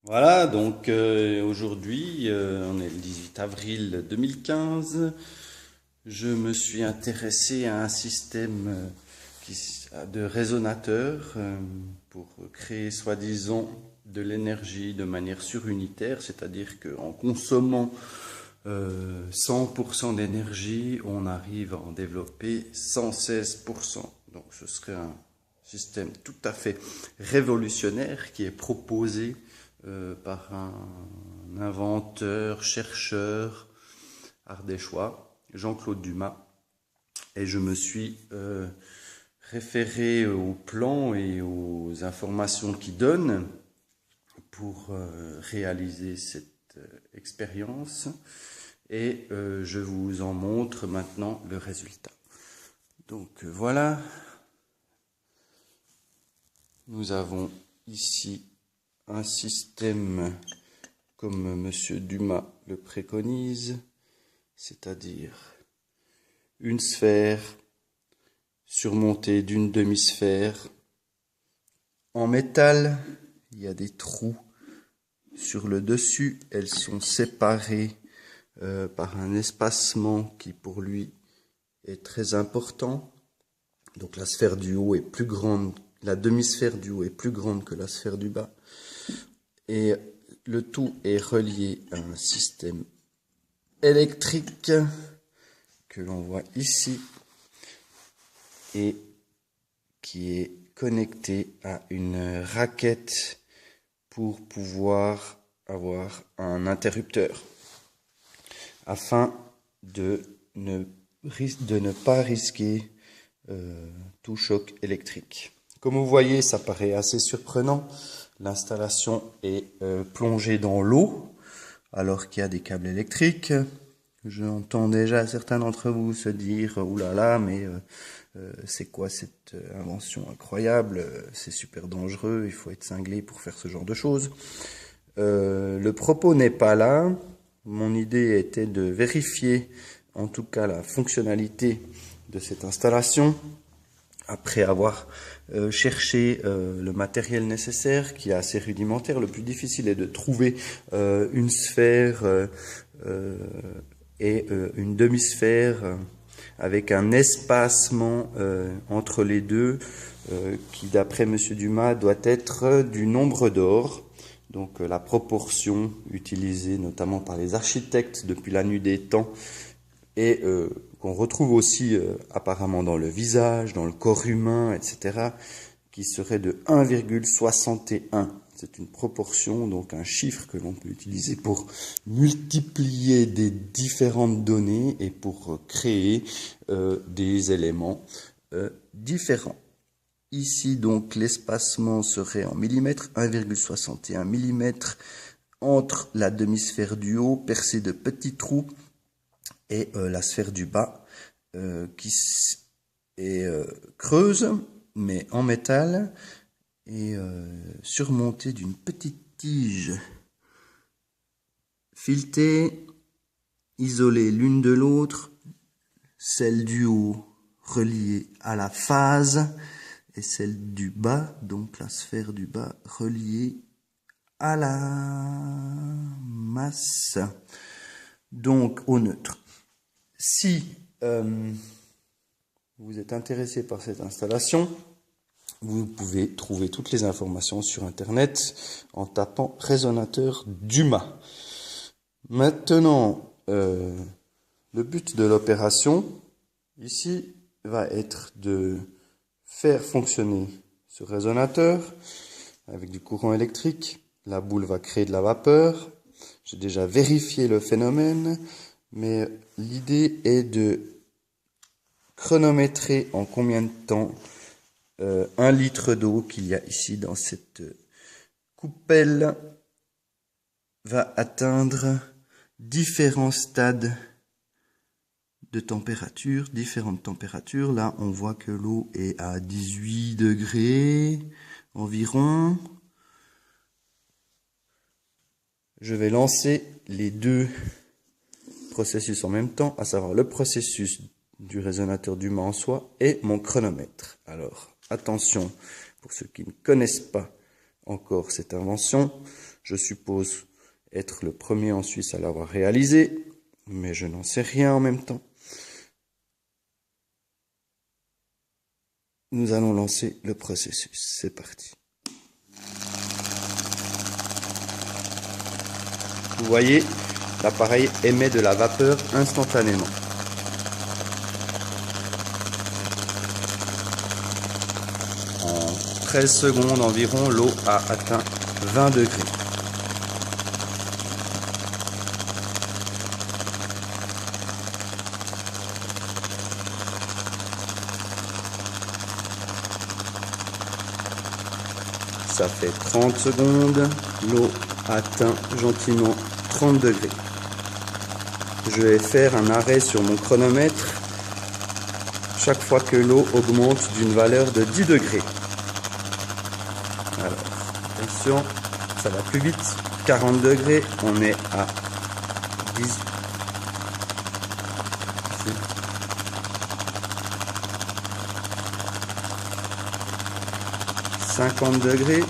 Voilà, donc aujourd'hui, on est le 18 avril 2015. Je me suis intéressé à un système de résonateur pour créer soi-disant de l'énergie de manière surunitaire, c'est-à-dire qu'en consommant 100% d'énergie, on arrive à en développer 116%. Donc ce serait un système tout à fait révolutionnaire qui est proposé par un inventeur, chercheur ardéchois, Jean-Claude Dumas. Et je me suis référé aux plans et aux informations qu'il donne pour réaliser cette expérience. Et je vous en montre maintenant le résultat. Donc voilà, nous avons ici un système comme Monsieur Dumas le préconise, c'est-à-dire une sphère surmontée d'une demi-sphère en métal. Il y a des trous sur le dessus, elles sont séparées par un espacement qui pour lui est très important. Donc la sphère du haut est plus grande, la demi-sphère du haut est plus grande que la sphère du bas. Et le tout est relié à un système électrique que l'on voit ici et qui est connecté à une raquette pour pouvoir avoir un interrupteur afin de ne pas risquer tout choc électrique. Comme vous voyez, ça paraît assez surprenant. L'installation est plongée dans l'eau alors qu'il y a des câbles électriques. J'entends déjà certains d'entre vous se dire « Ouh là là, mais c'est quoi cette invention incroyable? C'est super dangereux, il faut être cinglé pour faire ce genre de choses. » Le propos n'est pas là. Mon idée était de vérifier en tout cas la fonctionnalité de cette installation après avoir cherché le matériel nécessaire qui est assez rudimentaire. Le plus difficile est de trouver une sphère et une demi-sphère avec un espacement entre les deux qui, d'après M. Dumas, doit être du nombre d'or. Donc la proportion utilisée notamment par les architectes depuis la nuit des temps et qu'on retrouve aussi apparemment dans le visage, dans le corps humain, etc., qui serait de 1,61. C'est une proportion, donc un chiffre que l'on peut utiliser pour multiplier des différentes données et pour créer des éléments différents. Ici, donc, l'espacement serait en millimètres, 1,61 mm entre la demi-sphère du haut percée de petits trous et la sphère du bas qui est creuse mais en métal et surmontée d'une petite tige filetée, isolée l'une de l'autre, celle du haut reliée à la phase et celle du bas, donc la sphère du bas reliée à la masse, donc au neutre. Si vous êtes intéressé par cette installation, vous pouvez trouver toutes les informations sur Internet en tapant résonateur Dumas. Maintenant, le but de l'opération, ici, va être de faire fonctionner ce résonateur avec du courant électrique. La boule va créer de la vapeur. J'ai déjà vérifié le phénomène. Mais l'idée est de chronométrer en combien de temps 1 litre d'eau qu'il y a ici dans cette coupelle va atteindre différents stades de température, différentes températures. Là, on voit que l'eau est à 18 degrés environ. Je vais lancer les deux processus en même temps, à savoir le processus du résonateur Dumas en soi et mon chronomètre. Alors, attention, pour ceux qui ne connaissent pas encore cette invention, je suppose être le premier en Suisse à l'avoir réalisé, mais je n'en sais rien en même temps. Nous allons lancer le processus. C'est parti. Vous voyez, l'appareil émet de la vapeur instantanément. En 13 secondes environ, l'eau a atteint 20 degrés. Ça fait 30 secondes, l'eau atteint gentiment 30 degrés. Je vais faire un arrêt sur mon chronomètre chaque fois que l'eau augmente d'une valeur de 10 degrés. Alors, attention, ça va plus vite. 40 degrés, on est à 10. Ici. 50 degrés.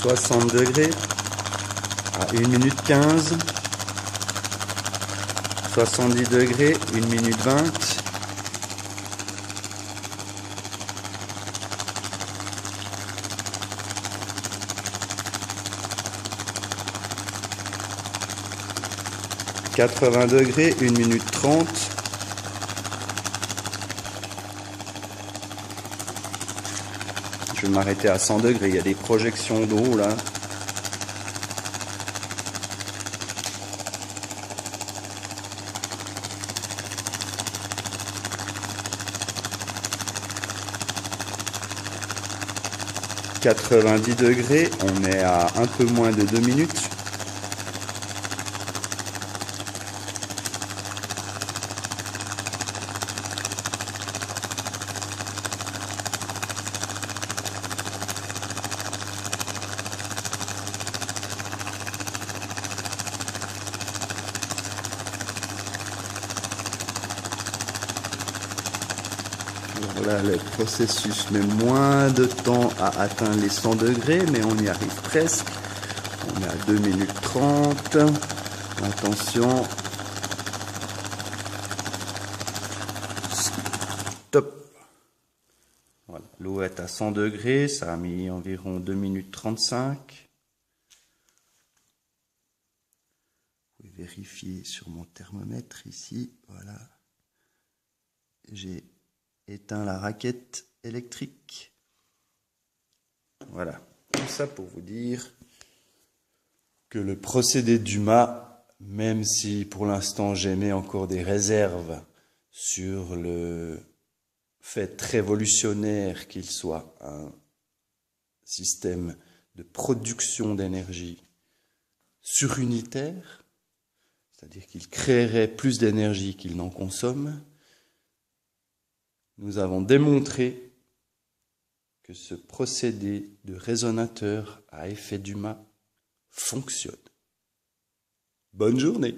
« 60 degrés à 1 minute 15, 70 degrés, 1 minute 20, 80 degrés, 1 minute 30, je vais m'arrêter à 100 degrés, il y a des projections d'eau là. « 90 degrés, on est à un peu moins de 2 minutes. Voilà, le processus met moins de temps à atteindre les 100 degrés, mais on y arrive presque. On est à 2 minutes 30. Attention. Stop. Voilà, l'eau est à 100 degrés, ça a mis environ 2 minutes 35. Vous pouvez vérifier sur mon thermomètre ici. Voilà. J'ai éteint la raquette électrique. Voilà, tout ça pour vous dire que le procédé Dumas, même si pour l'instant j'émets encore des réserves sur le fait révolutionnaire qu'il soit un système de production d'énergie surunitaire, c'est-à-dire qu'il créerait plus d'énergie qu'il n'en consomme, nous avons démontré que ce procédé de résonateur à effet Dumas fonctionne. Bonne journée!